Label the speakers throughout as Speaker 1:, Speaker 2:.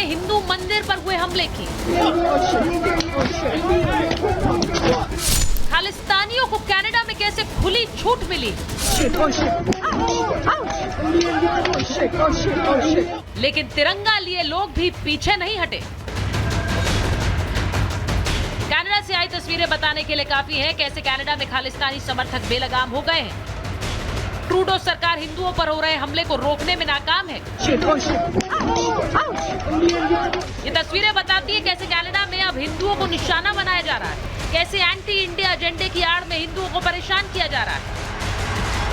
Speaker 1: हिंदू मंदिर पर हुए हमले की। खालिस्तानियों को कनाडा में कैसे खुली छूट मिली, लेकिन तिरंगा लिए लोग भी पीछे नहीं हटे। कनाडा से आई तस्वीरें बताने के लिए काफी हैं कैसे कनाडा में खालिस्तानी समर्थक बेलगाम हो गए हैं। ट्रूडो सरकार हिंदुओं पर हो रहे हमले को रोकने में नाकाम है। ये तस्वीरें बताती है कैसे कनाडा में अब हिंदुओं को निशाना बनाया जा रहा है, कैसे एंटी इंडिया एजेंडे की आड़ में हिंदुओं को परेशान किया जा रहा है।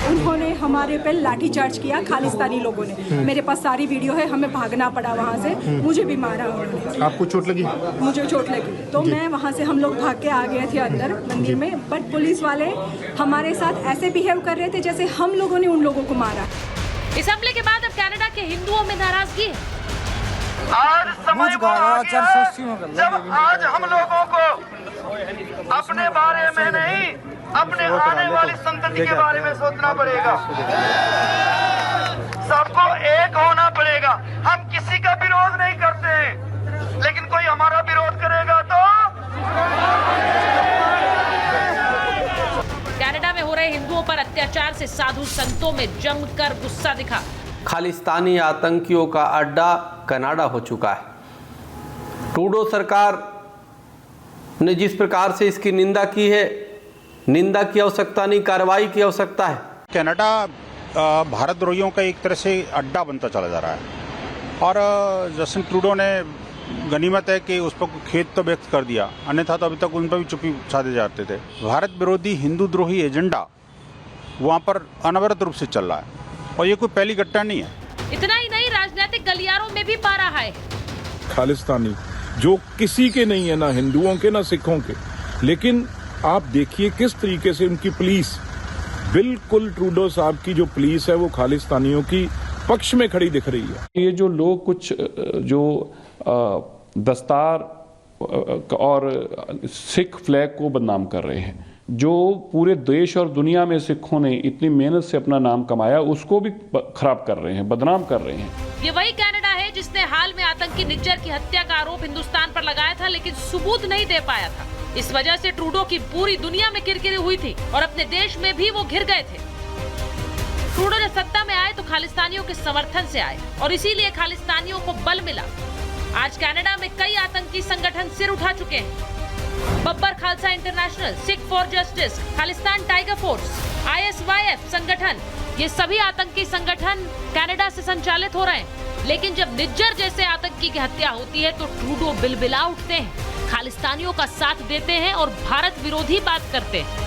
Speaker 2: उन्होंने हमारे पे लाठीचार्ज किया, खालिस्तानी लोगों ने। मेरे पास सारी वीडियो है, हमें भागना पड़ा वहाँ से, मुझे भी मारा उन्होंने।
Speaker 3: आपको चोट लगी?
Speaker 2: मुझे चोट लगी, तो मैं वहाँ से, हम लोग भाग के आ गए थे अंदर मंदिर में, बट पुलिस वाले हमारे साथ ऐसे बिहेव कर रहे थे जैसे हम लोगों ने उन लोगों को मारा।
Speaker 1: इस हमले के बाद अब कनाडा के हिंदुओं में नाराजगी है।
Speaker 4: आज समय वो आ गया जब आज हम लोगों को अपने बारे में नहीं, अपने आने वाली संतति के बारे में सोचना पड़ेगा। सबको एक होना पड़ेगा। हम किसी का विरोध नहीं करते हैं, लेकिन कोई हमारा विरोध करेगा तो।
Speaker 1: कनाडा में हो रहे हिंदुओं पर अत्याचार से साधु संतों में जमकर गुस्सा दिखा।
Speaker 5: खालिस्तानी आतंकियों का अड्डा कनाडा हो चुका है। ट्रूडो सरकार ने जिस प्रकार से इसकी निंदा की है, निंदा की आवश्यकता नहीं, कार्रवाई की आवश्यकता है।
Speaker 3: कनाडा भारतद्रोहियों का एक तरह से अड्डा बनता चला जा रहा है और जस्टिन ट्रूडो ने गनीमत है कि उस पर खेद तो व्यक्त कर दिया, अन्यथा तो अभी तक उन पर भी चुप्पी साधे जाते थे। भारत विरोधी हिंदू द्रोही एजेंडा वहाँ पर अनवरत रूप से चल रहा है और ये कोई पहली घटना नहीं है।
Speaker 1: इतना ही नहीं, राजनीतिक गलियारों में भी पा रहा है।
Speaker 6: खालिस्तानी जो किसी के नहीं है, ना हिंदुओं के ना सिखों के, लेकिन आप देखिए किस तरीके से उनकी पुलिस, बिल्कुल ट्रूडो साहब की जो पुलिस है वो खालिस्तानियों की पक्ष में खड़ी दिख रही है।
Speaker 7: ये जो लोग कुछ जो दस्तार और सिख फ्लैग को बदनाम कर रहे हैं, जो पूरे देश और दुनिया में सिखों ने इतनी मेहनत से अपना नाम कमाया, उसको भी खराब कर रहे हैं, बदनाम कर रहे हैं।
Speaker 1: ये वही कनाडा है जिसने हाल में आतंकी निज्जर की हत्या का आरोप हिंदुस्तान पर लगाया था, लेकिन सबूत नहीं दे पाया था। इस वजह से ट्रूडो की पूरी दुनिया में किरकिरी हुई थी और अपने देश में भी वो घिर गए थे। ट्रूडो जब सत्ता में आए तो खालिस्तानियों के समर्थन से आए और इसीलिए खालिस्तानियों को बल मिला। आज कनाडा में कई आतंकी संगठन सिर उठा चुके हैं। Babbar Khalsa international, Sikh for justice, Khalistan tiger force, ISYF संगठन, ये सभी आतंकी संगठन कनाडा से संचालित हो रहे हैं। लेकिन जब निज्जर जैसे आतंकी की हत्या होती है तो ट्रूडो बिलबिला उठते हैं, खालिस्तानियों का साथ देते हैं और भारत विरोधी बात करते हैं।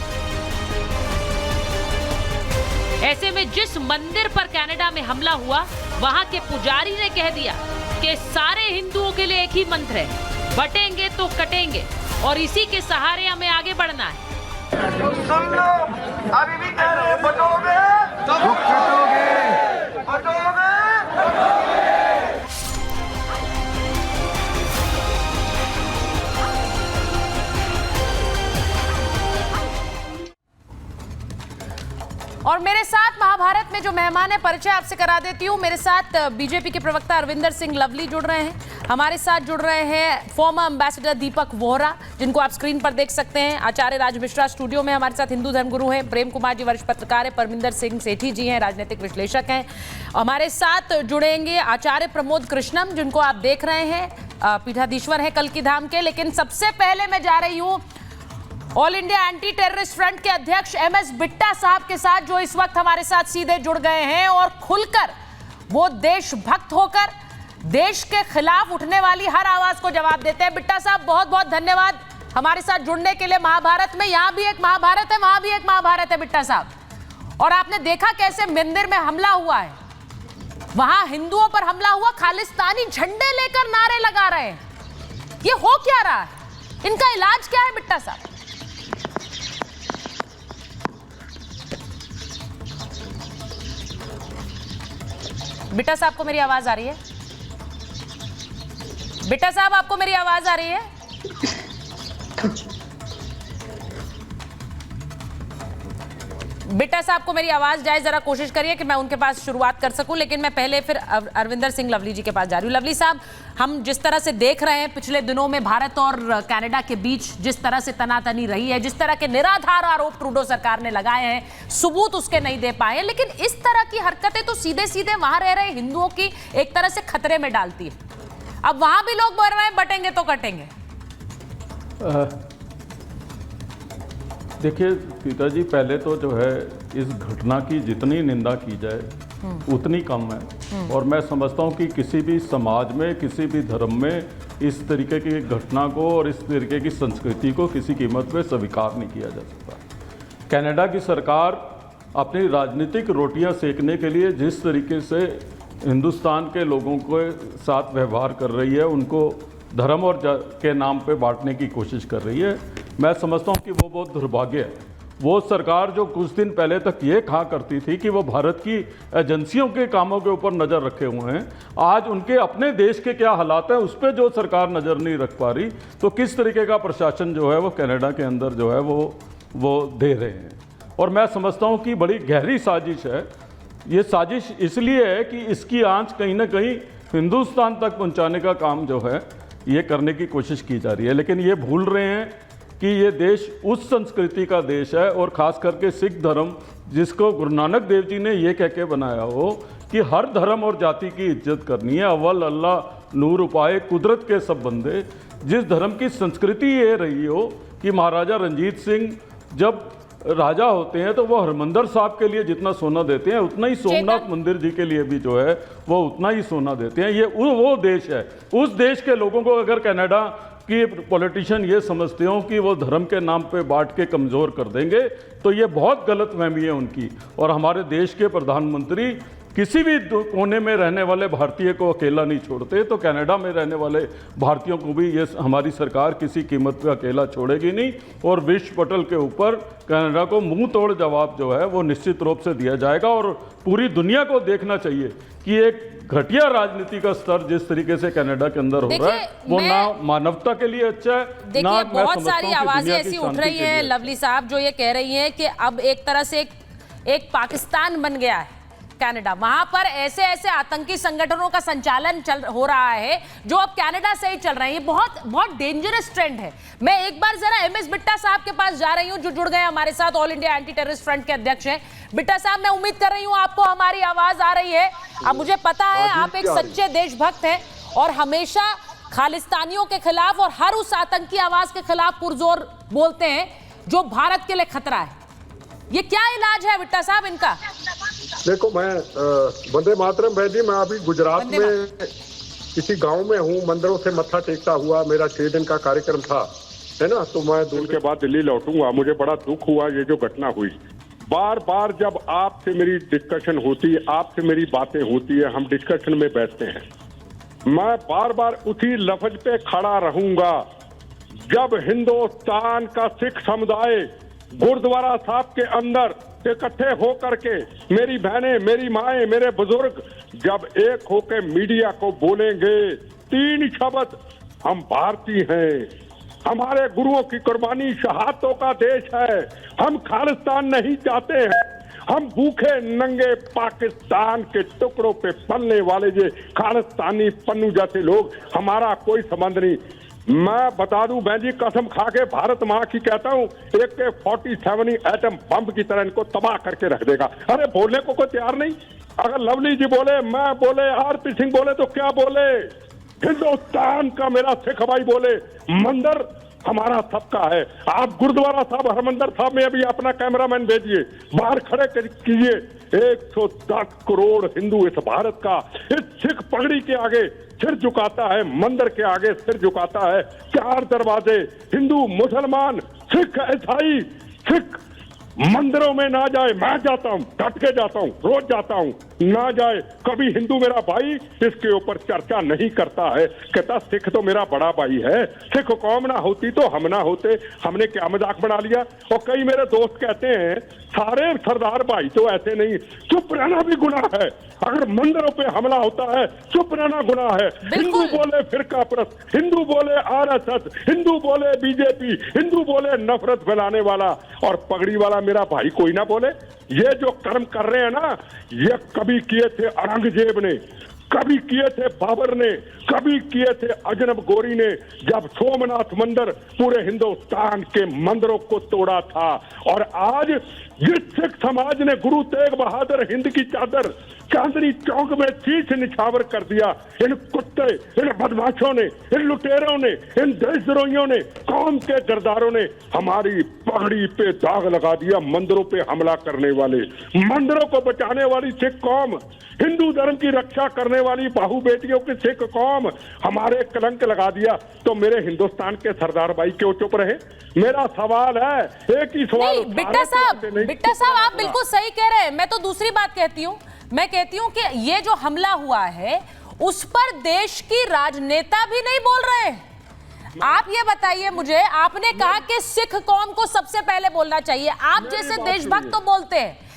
Speaker 1: ऐसे में जिस मंदिर पर कनाडा में हमला हुआ, वहां के पुजारी ने कह दिया कि सारे हिंदुओं के लिए एक ही मंत्र है, बटेंगे तो कटेंगे, और इसी के सहारे हमें आगे बढ़ना है।
Speaker 4: सुन लो, अभी भी कह रहे हैं बटोगे तो कटोगे, बटोगे।
Speaker 1: और मेरे साथ महाभारत में जो मेहमान है, परिचय आपसे करा देती हूँ। मेरे साथ बीजेपी के प्रवक्ता अरविंदर सिंह लवली जुड़ रहे हैं। हमारे साथ जुड़ रहे हैं फॉर्मर एम्बेसडर दीपक वोहरा, जिनको आप स्क्रीन पर देख सकते हैं। आचार्य राज मिश्रा स्टूडियो में हमारे साथ हिंदू धर्मगुरु हैं। प्रेम कुमार जी वरिष्ठ पत्रकार है। परमिंदर सिंह सेठी जी हैं, राजनीतिक विश्लेषक हैं। हमारे साथ जुड़ेंगे आचार्य प्रमोद कृष्णम, जिनको आप देख रहे हैं, पीठाधीश्वर हैं कल्की धाम के। लेकिन सबसे पहले मैं जा रही हूँ all India anti terrorist front के अध्यक्ष MS बिट्टा साहब के साथ, जो इस वक्त हमारे साथ सीधे जुड़ गए हैं और खुलकर वो देशभक्त होकर देश के खिलाफ उठने वाली हर आवाज को जवाब देते हैं। बिट्टा साहब, बहुत बहुत धन्यवाद हमारे साथ जुड़ने के लिए। महाभारत में यहाँ भी एक महाभारत है, वहां भी एक महाभारत है बिट्टा साहब। और आपने देखा कैसे मंदिर में हमला हुआ है, वहां हिंदुओं पर हमला हुआ, खालिस्तानी झंडे लेकर नारे लगा रहे हैं। ये हो क्या रहा है? इनका इलाज क्या है बिट्टा साहब? बिट्टा साहब को मेरी आवाज आ रही है? बिट्टा साहब, आपको मेरी आवाज आ रही है? बिट्टा साहब को मेरी आवाज जाए, जरा कोशिश करिए कि मैं उनके पास शुरुआत कर सकूं, लेकिन मैं पहले फिर अरविंदर सिंह लवली जी के पास जा रही हूं। लवली साहब, हम जिस तरह से देख रहे हैं पिछले दिनों में भारत और कनाडा के बीच जिस तरह से तनातनी रही है, जिस तरह के निराधार आरोप ट्रूडो सरकार ने लगाए हैं, सबूत उसके नहीं दे पाए, लेकिन इस तरह की हरकतें तो सीधे सीधे वहां रह रहे हिंदुओं की एक तरह से खतरे में डालती है। अब वहां भी लोग बोल रहे हैं बटेंगे तो कटेंगे।
Speaker 7: देखिए सीता जी, पहले तो जो है इस घटना की जितनी निंदा की जाए उतनी कम है, और मैं समझता हूँ कि किसी भी समाज में, किसी भी धर्म में इस तरीके की घटना को और इस तरीके की संस्कृति को किसी कीमत पे स्वीकार नहीं किया जा सकता। कनाडा की सरकार अपनी राजनीतिक रोटियां सेकने के लिए जिस तरीके से हिंदुस्तान के लोगों के साथ व्यवहार कर रही है, उनको धर्म और के नाम पे बांटने की कोशिश कर रही है, मैं समझता हूँ कि वो बहुत दुर्भाग्य है। वो सरकार जो कुछ दिन पहले तक ये कहा करती थी कि वो भारत की एजेंसियों के कामों के ऊपर नज़र रखे हुए हैं, आज उनके अपने देश के क्या हालात हैं उस पर जो सरकार नज़र नहीं रख पा रही, तो किस तरीके का प्रशासन जो है वो कनाडा के अंदर जो है वो दे रहे हैं। और मैं समझता हूँ कि बड़ी गहरी साजिश है। ये साजिश इसलिए है कि इसकी आंच कहीं ना कहीं हिंदुस्तान तक पहुँचाने का काम जो है ये करने की कोशिश की जा रही है, लेकिन ये भूल रहे हैं कि ये देश उस संस्कृति का देश है, और ख़ास करके सिख धर्म, जिसको गुरु नानक देव जी ने ये कह के बनाया हो कि हर धर्म और जाति की इज्जत करनी है, अव्वल अल्लाह नूर उपाय कुदरत के सब बंदे। जिस धर्म की संस्कृति ये रही हो कि महाराजा रंजीत सिंह जब राजा होते हैं तो वो हरमंदिर साहब के लिए जितना सोना देते हैं उतना ही सोमनाथ मंदिर जी के लिए भी जो है वो उतना ही सोना देते हैं। ये वो देश है। उस देश के लोगों को अगर कनाडा कि पॉलिटिशियन ये समझते हो कि वो धर्म के नाम पे बांट के कमज़ोर कर देंगे, तो ये बहुत गलत फहमी है उनकी। और हमारे देश के प्रधानमंत्री किसी भी कोने में रहने वाले भारतीय को अकेला नहीं छोड़ते, तो कनाडा में रहने वाले भारतीयों को भी ये हमारी सरकार किसी कीमत पे अकेला छोड़ेगी नहीं, और विश्व पटल के ऊपर कनाडा को मुंह तोड़ जवाब जो है वो निश्चित रूप से दिया जाएगा। और पूरी दुनिया को देखना चाहिए कि एक घटिया राजनीति का स्तर जिस तरीके से कनाडा के अंदर हो रहा है वो ना मानवता के लिए अच्छा है, ना
Speaker 1: बहुत सारी आवाजें ऐसी उठ रही हैं लवली साहब जो ये कह रही हैं कि अब एक तरह से एक पाकिस्तान बन गया है कनाडा। वहां पर ऐसे ऐसे आतंकी संगठनों का संचालन हो रहा है जो अब कनाडा से ही चल रहे हैं। ये बहुत बहुत डेंजरस ट्रेंड है। मैं एक बार जरा एमएस बिट्टा साहब के पास जा रही हूं जो जुड़ गए हमारे साथ, all India anti terrorist front के अध्यक्ष हैं। बिट्टा साहब, मैं उम्मीद कर रही हूं आपको हमारी आवाज आ रही है। अब मुझे पता है आप एक सच्चे देशभक्त हैं और हमेशा खालिस्तानियों के खिलाफ और हर उस आतंकी आवाज के खिलाफ पुरजोर बोलते हैं जो भारत के लिए खतरा है। ये क्या इलाज है बिट्टा साहब इनका?
Speaker 8: देखो, मैं वंदे मातरम भाई, मैं अभी गुजरात में किसी गांव में हूँ, मंदिरों से मत्था टेकता हुआ मेरा 6 दिन का कार्यक्रम था, है ना। तो मैं दूर के बाद दिल्ली लौटूंगा। मुझे बड़ा दुख हुआ ये जो घटना हुई। बार बार जब आपसे मेरी डिस्कशन होती है, आपसे मेरी बातें होती है, हम डिस्कशन में बैठते हैं, मैं बार बार उसी लफ्ज पे खड़ा रहूंगा। जब हिंदुस्तान का सिख समुदाय गुरुद्वारा साहब के अंदर इकट्ठे होकर के, मेरी बहनें, मेरी माएं, मेरे बुजुर्ग जब एक होकर मीडिया को बोलेंगे 3 शब्द, हम भारतीय हैं, हमारे गुरुओं की कुर्बानी शहादतों का देश है, हम खालिस्तान नहीं चाहते हैं, हम भूखे नंगे पाकिस्तान के टुकड़ों पे पलने वाले ये खालिस्तानी पन्नू जैसे लोग, हमारा कोई संबंध नहीं। मैं बता दूं बहन जी, कसम खा के भारत मां की कहता हूं, एक के 47 एटम बम की तरह इनको तबाह करके रख देगा। अरे बोलने को कोई तैयार नहीं। अगर लवली जी बोले, मैं बोले, आरपी सिंह बोले तो क्या बोले, हिंदुस्तान का मेरा सिख भाई बोले, मंदिर हमारा सबका है। आप गुरुद्वारा साहब, हरमंदिर साहब में अभी अपना कैमरामैन भेजिए, बाहर खड़े कीजिए। 110 करोड़ हिंदू इस भारत का इस सिख पगड़ी के आगे सिर झुकाता है, मंदिर के आगे सिर झुकाता है। 4 दरवाजे, हिंदू, मुसलमान, सिख, ईसाई, सिख मंदिरों में ना जाए। मैं जाता हूं, डट के जाता हूं, रोज जाता हूं, ना जाए। कभी हिंदू मेरा भाई इसके ऊपर चर्चा नहीं करता है, कहता सिख तो मेरा बड़ा भाई है, सिख कौम ना होती तो हम ना होते, हमने क्या मजाक बना लिया। और कई मेरे दोस्त कहते हैं सारे सरदार भाई तो ऐसे नहीं, चुप रहना भी गुनाह है। अगर मंदिरों पे हमला होता है चुप रहना गुनाह है। हिंदू बोले फिरका परस्त, हिंदू बोले आरएसएस, हिंदू बोले बीजेपी, हिंदू बोले नफरत फैलाने वाला, और पगड़ी वाला मेरा भाई कोई ना बोले। ये जो कर्म कर रहे हैं ना, ये कभी किए थे औरंगजेब ने, कभी किए थे बाबर ने, कभी किए थे अजनब गोरी ने, जब सोमनाथ मंदिर पूरे हिंदुस्तान के मंदिरों को तोड़ा था। और आज जिस सिख समाज ने गुरु तेग बहादुर हिंद की चादर चांदनी चौक में शीश निछावर कर दिया, इन कुत्ते, इन बदमाशों ने, इन लुटेरों ने, इन देशद्रोहियों ने, कौम के गरदारों ने हमारी पगड़ी पे दाग लगा दिया। मंदिरों पे हमला करने वाले, मंदिरों को बचाने वाली सिख कौम, हिंदू धर्म की रक्षा करने वाली बाहू बेटियों की सिख कौम हमारे कलंक लगा दिया। तो मेरे हिंदुस्तान के सरदार भाई क्यों चुप रहे? मेरा सवाल है, एक ही सवाल।
Speaker 1: नहीं बिट्टा साहब आप बिल्कुल सही कह रहे हैं। मैं तो दूसरी बात कहती हूँ, मैं कहती हूँ कि ये जो हमला हुआ है उस पर देश की राजनेता भी नहीं बोल रहे हैं। आप ये बताइए मुझे, आपने कहा कि सिख कौम को सबसे पहले बोलना चाहिए, आप जैसे देशभक्त तो बोलते हैं,